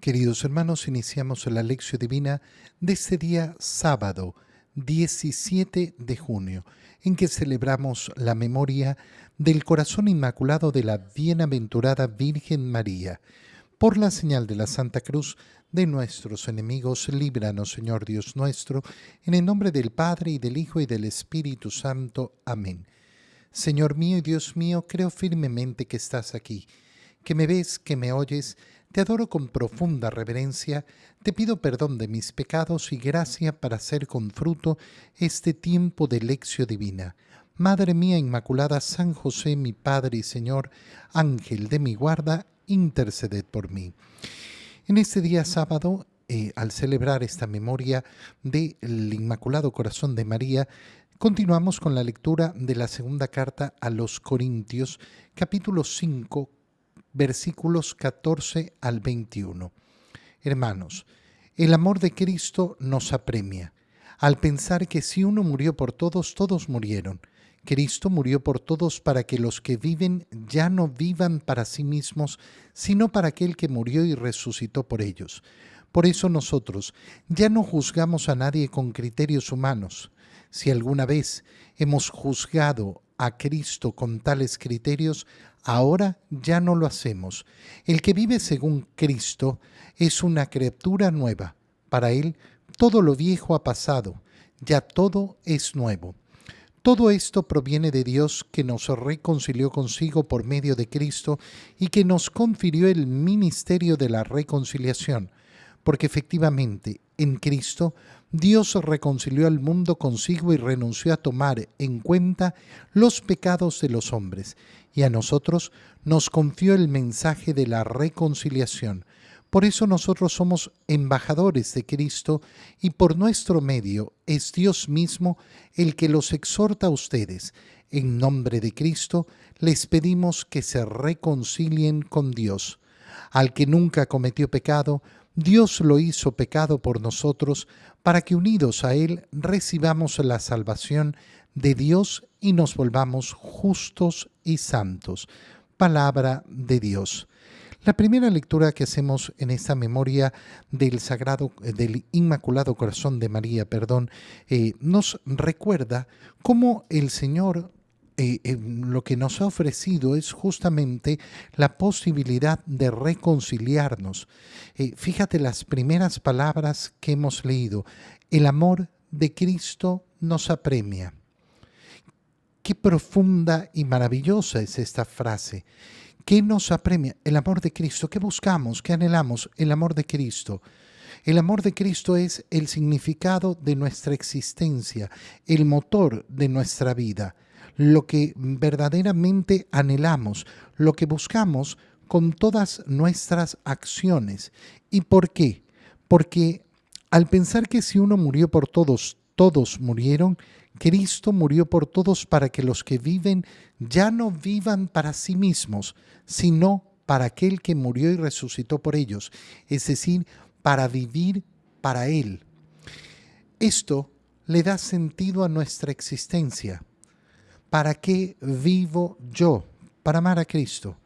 Queridos hermanos, iniciamos la lección divina de este día sábado, 17 de junio, en que celebramos la memoria del corazón inmaculado de la bienaventurada Virgen María. Por la señal de la Santa Cruz de nuestros enemigos, líbranos, Señor Dios nuestro, en el nombre del Padre, y del Hijo, y del Espíritu Santo. Amén. Señor mío y Dios mío, creo firmemente que estás aquí, que me ves, que me oyes. Te adoro con profunda reverencia, te pido perdón de mis pecados y gracia para hacer con fruto este tiempo de lección divina. Madre mía Inmaculada, San José, mi Padre y Señor, Ángel de mi guarda, interceded por mí. En este día sábado, al celebrar esta memoria del Inmaculado Corazón de María, continuamos con la lectura de la segunda carta a los Corintios, capítulo 5, versículos 14 al 21. Hermanos, el amor de Cristo nos apremia, al pensar que si uno murió por todos, todos murieron. Cristo murió por todos para que los que viven ya no vivan para sí mismos, sino para aquel que murió y resucitó por ellos. Por eso nosotros ya no juzgamos a nadie con criterios humanos. Si alguna vez hemos juzgado a Cristo con tales criterios, ahora ya no lo hacemos. El que vive según Cristo es una criatura nueva. Para él todo lo viejo ha pasado, ya todo es nuevo. Todo esto proviene de Dios, que nos reconcilió consigo por medio de Cristo y que nos confirió el ministerio de la reconciliación, porque efectivamente en Cristo Dios reconcilió al mundo consigo y renunció a tomar en cuenta los pecados de los hombres, y a nosotros nos confió el mensaje de la reconciliación. Por eso nosotros somos embajadores de Cristo y por nuestro medio es Dios mismo el que los exhorta a ustedes. En nombre de Cristo les pedimos que se reconcilien con Dios. Al que nunca cometió pecado, Dios lo hizo pecado por nosotros, para que unidos a Él recibamos la salvación de Dios y nos volvamos justos y santos. Palabra de Dios. La primera lectura que hacemos en esta memoria del Inmaculado Corazón de María, nos recuerda cómo el Señor lo que nos ha ofrecido es justamente la posibilidad de reconciliarnos. Fíjate las primeras palabras que hemos leído. El amor de Cristo nos apremia. Qué profunda y maravillosa es esta frase. ¿Qué nos apremia? El amor de Cristo. ¿Qué buscamos? ¿Qué anhelamos? El amor de Cristo. El amor de Cristo es el significado de nuestra existencia, el motor de nuestra vida, lo que verdaderamente anhelamos, lo que buscamos con todas nuestras acciones. ¿Y por qué? Porque al pensar que si uno murió por todos, todos murieron, Cristo murió por todos para que los que viven ya no vivan para sí mismos, sino para aquel que murió y resucitó por ellos, es decir, para vivir para Él. Esto le da sentido a nuestra existencia. ¿Para qué vivo yo? Para amar a Cristo.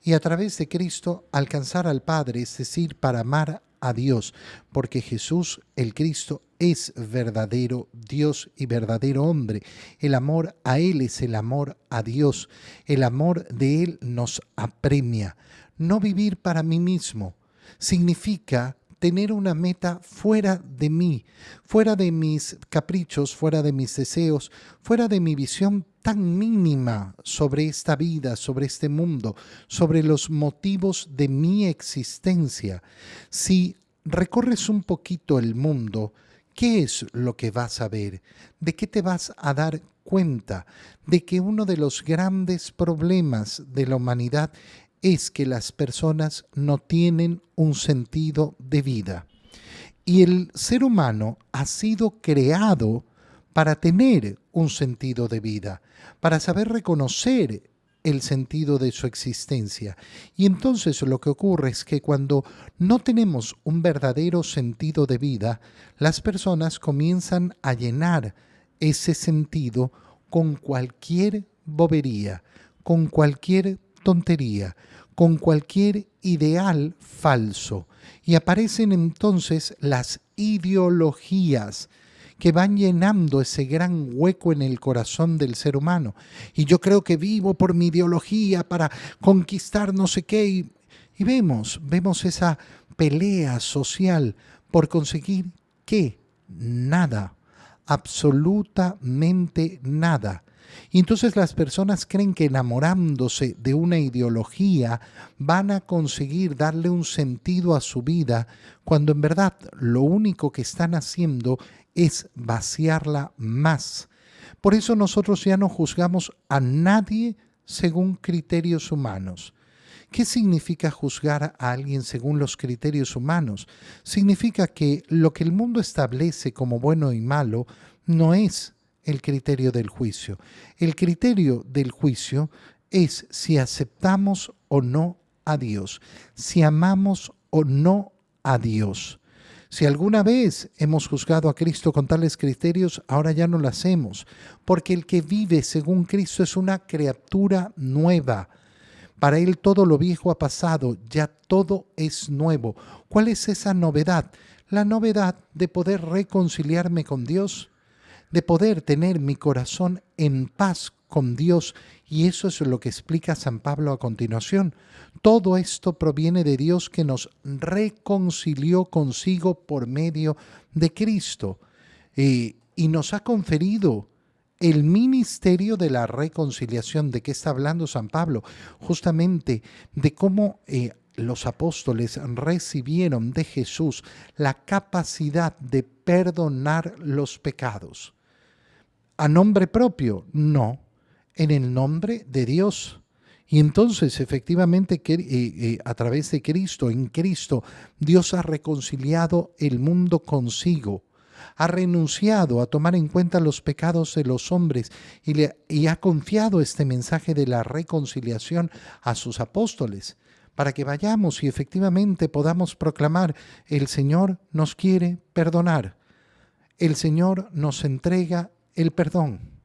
Y a través de Cristo alcanzar al Padre, es decir, para amar a Dios, porque Jesús, el Cristo, es verdadero Dios y verdadero hombre. El amor a Él es el amor a Dios. El amor de Él nos apremia. No vivir para mí mismo significa tener una meta fuera de mí, fuera de mis caprichos, fuera de mis deseos, fuera de mi visión tan mínima sobre esta vida, sobre este mundo, sobre los motivos de mi existencia. Si recorres un poquito el mundo, ¿qué es lo que vas a ver? ¿De qué te vas a dar cuenta? De que uno de los grandes problemas de la humanidad es que las personas no tienen un sentido de vida. Y el ser humano ha sido creado para tener un sentido de vida, para saber reconocer el sentido de su existencia. Y entonces lo que ocurre es que cuando no tenemos un verdadero sentido de vida, las personas comienzan a llenar ese sentido con cualquier bobería, con cualquier tontería, con cualquier ideal falso. Y aparecen entonces las ideologías que van llenando ese gran hueco en el corazón del ser humano. Y yo creo que vivo por mi ideología para conquistar no sé qué. Y vemos esa pelea social por conseguir ¿qué? Nada, absolutamente nada. Y entonces las personas creen que enamorándose de una ideología van a conseguir darle un sentido a su vida, cuando en verdad lo único que están haciendo es vaciarla más. Por eso nosotros ya no juzgamos a nadie según criterios humanos. ¿Qué significa juzgar a alguien según los criterios humanos? Significa que lo que el mundo establece como bueno y malo no es el criterio del juicio. El criterio del juicio es si aceptamos o no a Dios, si amamos o no a Dios. Si alguna vez hemos juzgado a Cristo con tales criterios, ahora ya no lo hacemos, porque el que vive según Cristo es una criatura nueva. Para él todo lo viejo ha pasado, ya todo es nuevo. ¿Cuál es esa novedad? La novedad de poder reconciliarme con Dios, de poder tener mi corazón en paz con Dios, y eso es lo que explica San Pablo a continuación. Todo esto proviene de Dios, que nos reconcilió consigo por medio de Cristo y nos ha conferido el ministerio de la reconciliación. ¿De qué está hablando San Pablo? Justamente de cómo los apóstoles recibieron de Jesús la capacidad de perdonar los pecados. ¿A nombre propio? No, en el nombre de Dios. Y entonces, efectivamente, a través de Cristo, en Cristo, Dios ha reconciliado el mundo consigo. Ha renunciado a tomar en cuenta los pecados de los hombres y ha confiado este mensaje de la reconciliación a sus apóstoles, para que vayamos y efectivamente podamos proclamar: el Señor nos quiere perdonar, el Señor nos entrega el perdón.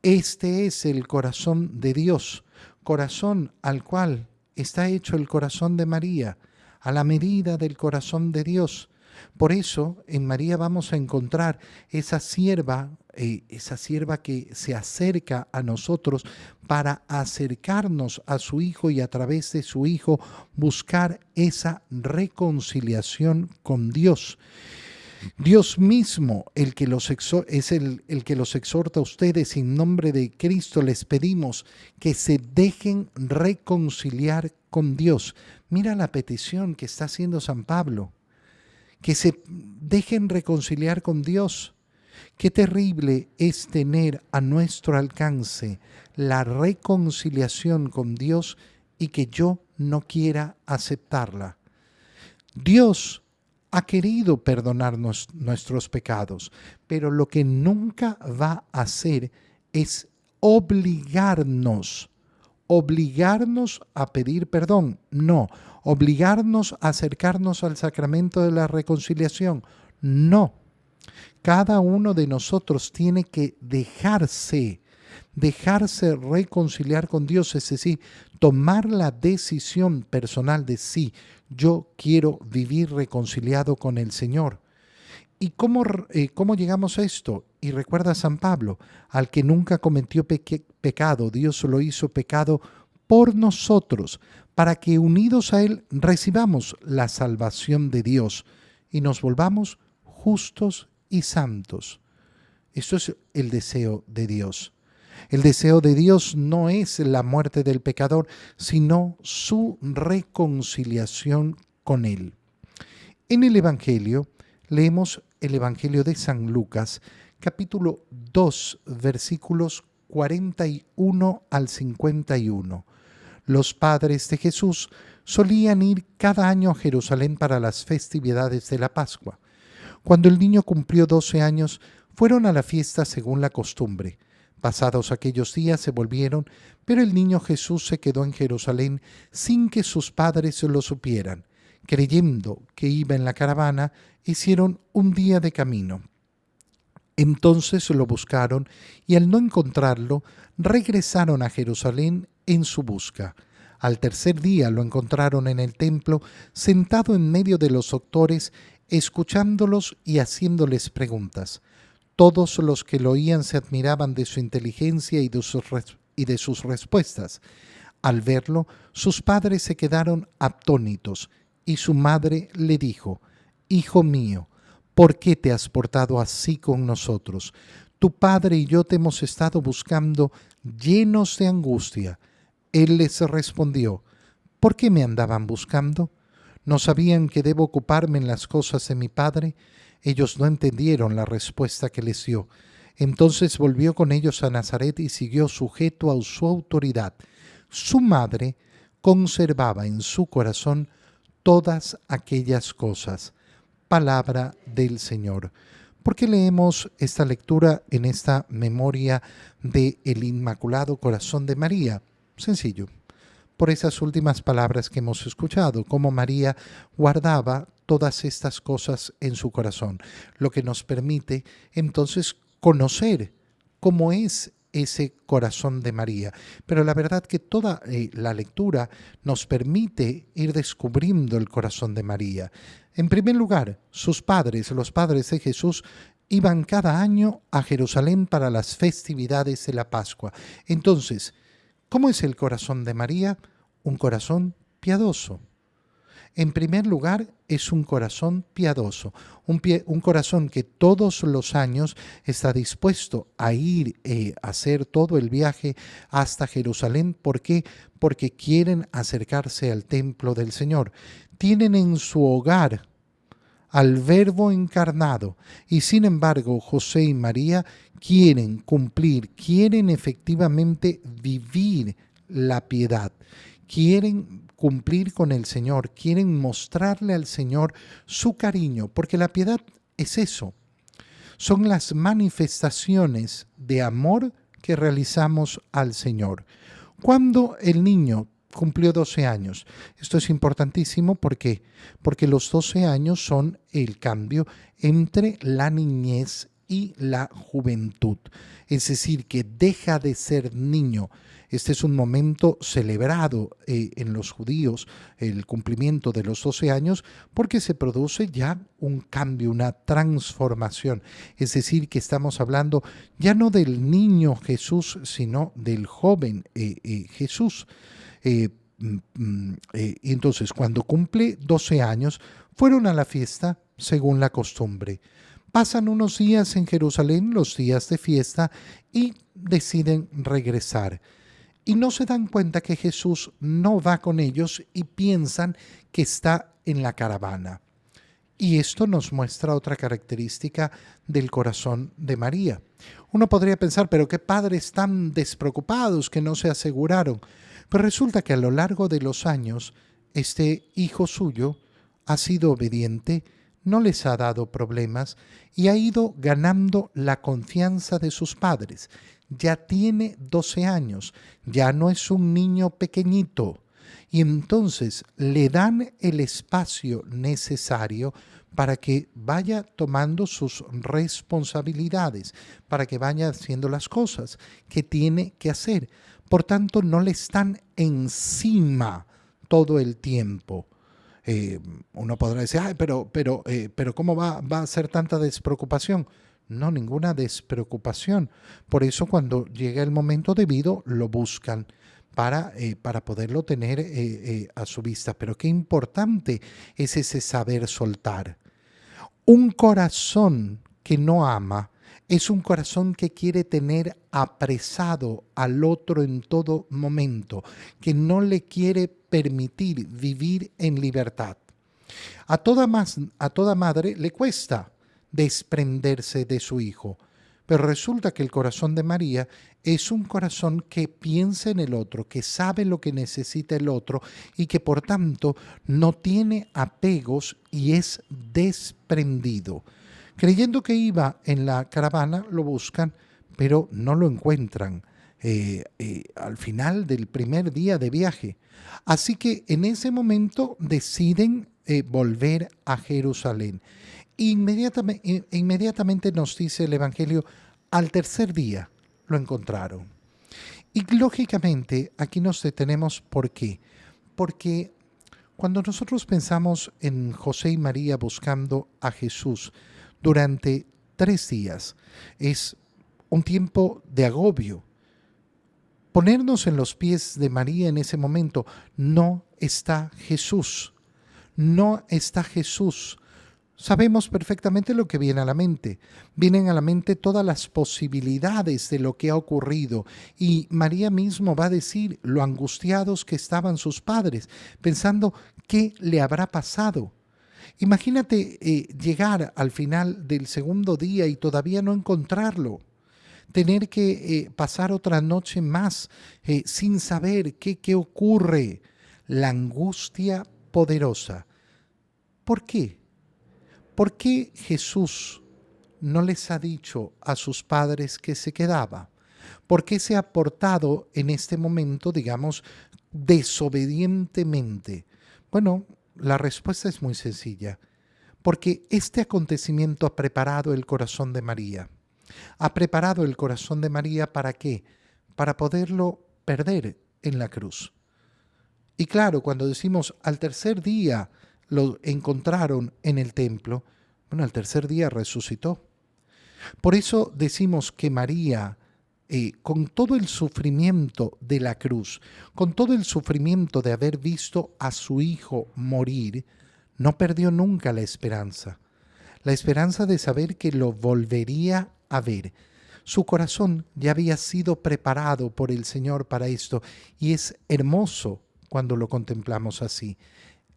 Este es el corazón de Dios, corazón al cual está hecho el corazón de María, a la medida del corazón de Dios. Por eso en María vamos a encontrar esa sierva que se acerca a nosotros para acercarnos a su Hijo y a través de su Hijo buscar esa reconciliación con Dios. Dios mismo, el que los exhorta a ustedes. En nombre de Cristo les pedimos que se dejen reconciliar con Dios. Mira la petición que está haciendo San Pablo, que se dejen reconciliar con Dios. Qué terrible es tener a nuestro alcance la reconciliación con Dios y que yo no quiera aceptarla. Dios ha querido perdonarnos nuestros pecados, pero lo que nunca va a hacer es obligarnos a pedir perdón. No, obligarnos a acercarnos al sacramento de la reconciliación. No. Cada uno de nosotros tiene que dejarse reconciliar con Dios, es decir, tomar la decisión personal de sí, yo quiero vivir reconciliado con el Señor. ¿Y cómo llegamos a esto? Y recuerda San Pablo: al que nunca cometió pecado, Dios lo hizo pecado por nosotros, para que unidos a Él recibamos la salvación de Dios y nos volvamos justos y santos. Esto es el deseo de Dios. El deseo de Dios no es la muerte del pecador, sino su reconciliación con Él. En el Evangelio, leemos el Evangelio de San Lucas, capítulo 2, versículos 41 al 51. Los padres de Jesús solían ir cada año a Jerusalén para las festividades de la Pascua. Cuando el niño cumplió 12 años, fueron a la fiesta según la costumbre. Pasados aquellos días se volvieron, pero el niño Jesús se quedó en Jerusalén sin que sus padres lo supieran. Creyendo que iba en la caravana, hicieron un día de camino. Entonces lo buscaron y al no encontrarlo, regresaron a Jerusalén en su busca. Al tercer día lo encontraron en el templo, sentado en medio de los doctores, escuchándolos y haciéndoles preguntas. Todos los que lo oían se admiraban de su inteligencia y de sus respuestas. Al verlo, sus padres se quedaron atónitos y su madre le dijo: «Hijo mío, ¿por qué te has portado así con nosotros? Tu padre y yo te hemos estado buscando llenos de angustia». Él les respondió: «¿Por qué me andaban buscando? ¿No sabían que debo ocuparme en las cosas de mi padre?». Ellos no entendieron la respuesta que les dio. Entonces volvió con ellos a Nazaret y siguió sujeto a su autoridad. Su madre conservaba en su corazón todas aquellas cosas. Palabra del Señor. ¿Por qué leemos esta lectura en esta memoria del Inmaculado Corazón de María? Sencillo, por esas últimas palabras que hemos escuchado, cómo María guardaba todas estas cosas en su corazón, lo que nos permite entonces conocer cómo es ese corazón de María. Pero la verdad que toda la lectura nos permite ir descubriendo el corazón de María. En primer lugar, sus padres, los padres de Jesús, iban cada año a Jerusalén para las festividades de la Pascua. Entonces, ¿cómo es el corazón de María? Un corazón piadoso. En primer lugar, es un corazón piadoso, un corazón que todos los años está dispuesto a ir a hacer todo el viaje hasta Jerusalén. ¿Por qué? Porque quieren acercarse al templo del Señor. Tienen en su hogar al Verbo encarnado y sin embargo José y María quieren cumplir, quieren efectivamente vivir la piedad, quieren cumplir con el Señor, quieren mostrarle al Señor su cariño, porque la piedad es eso, son las manifestaciones de amor que realizamos al Señor. Cuando el niño cumplió 12 años, esto es importantísimo porque los 12 años son el cambio entre la niñez y la juventud, es decir, que deja de ser niño. Este es un momento celebrado en los judíos, el cumplimiento de los 12 años, porque se produce ya un cambio, una transformación. Es decir, que estamos hablando ya no del niño Jesús, sino del joven Jesús. Y entonces, cuando cumple 12 años, fueron a la fiesta según la costumbre. Pasan unos días en Jerusalén, los días de fiesta, y deciden regresar. Y no se dan cuenta que Jesús no va con ellos y piensan que está en la caravana. Y esto nos muestra otra característica del corazón de María. Uno podría pensar, pero qué padres tan despreocupados que no se aseguraron. Pero resulta que a lo largo de los años, este hijo suyo ha sido obediente, no les ha dado problemas y ha ido ganando la confianza de sus padres. Ya tiene 12 años, ya no es un niño pequeñito. Y entonces le dan el espacio necesario para que vaya tomando sus responsabilidades, para que vaya haciendo las cosas que tiene que hacer. Por tanto, no le están encima todo el tiempo. Uno podrá decir, ay, pero ¿cómo va a ser tanta despreocupación? No, ninguna despreocupación. Por eso cuando llega el momento debido, lo buscan para poderlo tener a su vista. Pero qué importante es ese saber soltar. Un corazón que no ama es un corazón que quiere tener apresado al otro en todo momento, que no le quiere permitir vivir en libertad. A toda madre le cuesta desprenderse de su hijo, pero resulta que el corazón de María es un corazón que piensa en el otro, que sabe lo que necesita el otro y que por tanto no tiene apegos y es desprendido. Creyendo que iba en la caravana, lo buscan, pero no lo encuentran al final del primer día de viaje. Así que en ese momento deciden volver a Jerusalén. Inmediatamente nos dice el Evangelio, al tercer día lo encontraron. Y lógicamente aquí nos detenemos. ¿Por qué? Porque cuando nosotros pensamos en José y María buscando a Jesús durante 3 días, es un tiempo de agobio. Ponernos en los pies de María en ese momento, no está Jesús, no está Jesús. Sabemos perfectamente lo que viene a la mente. Vienen a la mente todas las posibilidades de lo que ha ocurrido. Y María mismo va a decir lo angustiados que estaban sus padres, pensando qué le habrá pasado. Imagínate llegar al final del segundo día y todavía no encontrarlo. Tener que pasar otra noche más sin saber qué ocurre. La angustia poderosa. ¿Por qué? ¿Por qué Jesús no les ha dicho a sus padres que se quedaba? ¿Por qué se ha portado en este momento, digamos, desobedientemente? Bueno, la respuesta es muy sencilla. Porque este acontecimiento ha preparado el corazón de María. Ha preparado el corazón de María ¿para qué? Para poderlo perder en la cruz. Y claro, cuando decimos al tercer día lo encontraron en el templo, bueno, al tercer día resucitó. Por eso decimos que María, con todo el sufrimiento de la cruz, con todo el sufrimiento de haber visto a su hijo morir, no perdió nunca la esperanza de saber que lo volvería a ver. Su corazón ya había sido preparado por el Señor para esto y es hermoso cuando lo contemplamos así.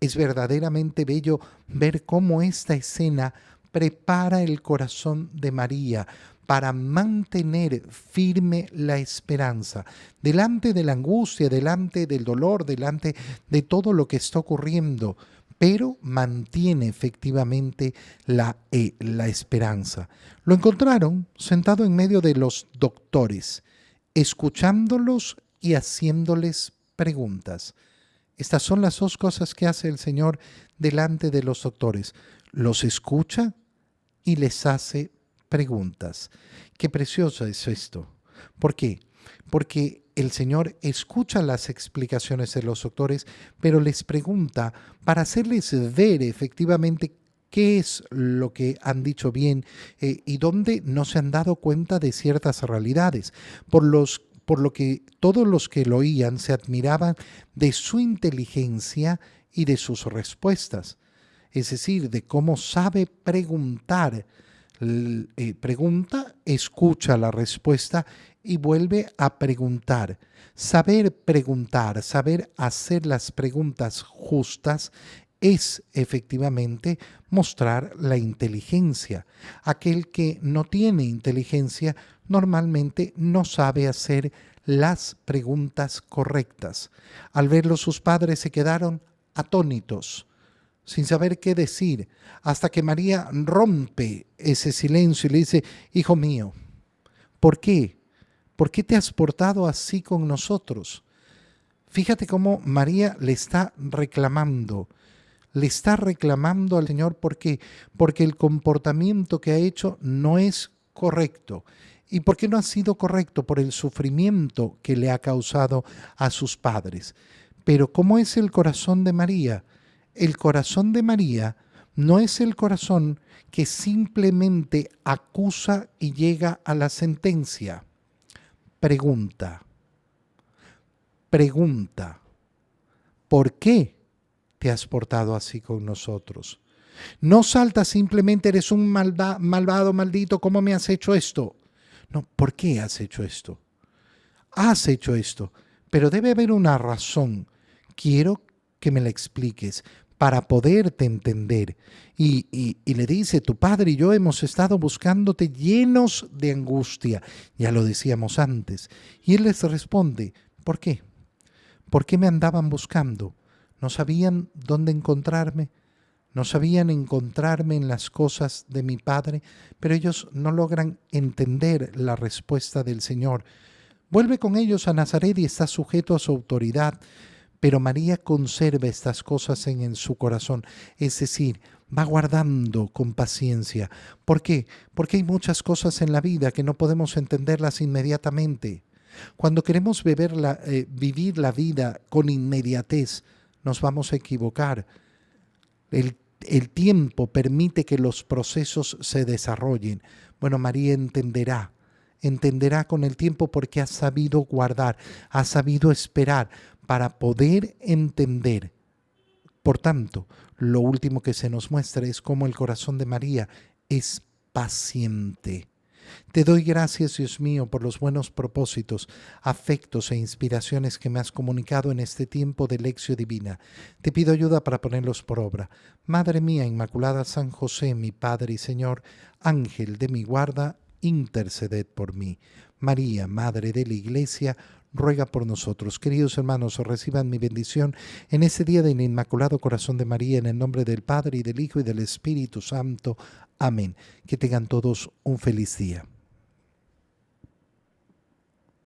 Es verdaderamente bello ver cómo esta escena prepara el corazón de María para mantener firme la esperanza delante de la angustia, delante del dolor, delante de todo lo que está ocurriendo, pero mantiene efectivamente la esperanza. Lo encontraron sentado en medio de los doctores, escuchándolos y haciéndoles preguntas. Estas son las dos cosas que hace el Señor delante de los doctores. Los escucha y les hace preguntas. Qué precioso es esto. ¿Por qué? Porque el Señor escucha las explicaciones de los doctores, pero les pregunta para hacerles ver efectivamente qué es lo que han dicho bien y dónde no se han dado cuenta de ciertas realidades, por lo que todos los que lo oían se admiraban de su inteligencia y de sus respuestas, es decir, de cómo sabe preguntar. Pregunta, escucha la respuesta y vuelve a preguntar. Saber hacer las preguntas justas es efectivamente mostrar la inteligencia. Aquel que no tiene inteligencia normalmente no sabe hacer las preguntas correctas. Al verlo sus padres se quedaron atónitos, sin saber qué decir, hasta que María rompe ese silencio y le dice: hijo mío, ¿por qué? ¿Por qué te has portado así con nosotros? Fíjate cómo María le está reclamando al Señor. ¿Por qué? Porque el comportamiento que ha hecho no es correcto. ¿Y por qué no ha sido correcto? Por el sufrimiento que le ha causado a sus padres. Pero ¿cómo es el corazón de María? El corazón de María no es el corazón que simplemente acusa y llega a la sentencia. Pregunta, ¿por qué te has portado así con nosotros? No salta simplemente: eres un malvado, maldito, ¿cómo me has hecho esto? No, ¿por qué has hecho esto? Has hecho esto, pero debe haber una razón. Quiero que me la expliques para poderte entender. Y le dice: tu padre y yo hemos estado buscándote llenos de angustia. Ya lo decíamos antes. Y él les responde: ¿por qué? ¿Por qué me andaban buscando? ¿No sabían dónde encontrarme? ¿No sabían encontrarme en las cosas de mi Padre? Pero ellos no logran entender la respuesta del Señor. Vuelve con ellos a Nazaret y está sujeto a su autoridad, pero María conserva estas cosas en su corazón, es decir, va guardando con paciencia. ¿Por qué? Porque hay muchas cosas en la vida que no podemos entenderlas inmediatamente. Cuando queremos vivir la vida con inmediatez, nos vamos a equivocar. El tiempo permite que los procesos se desarrollen. Bueno, María entenderá con el tiempo porque ha sabido guardar, ha sabido esperar para poder entender. Por tanto, lo último que se nos muestra es cómo el corazón de María es paciente. Te doy gracias, Dios mío, por los buenos propósitos, afectos e inspiraciones que me has comunicado en este tiempo de lección divina. Te pido ayuda para ponerlos por obra. Madre mía Inmaculada, San José, mi Padre y Señor, Ángel de mi guarda, interceded por mí. María, Madre de la Iglesia, ruega por nosotros. Queridos hermanos, reciban mi bendición en este día del Inmaculado Corazón de María, en el nombre del Padre, y del Hijo, y del Espíritu Santo. Amén. Que tengan todos un feliz día.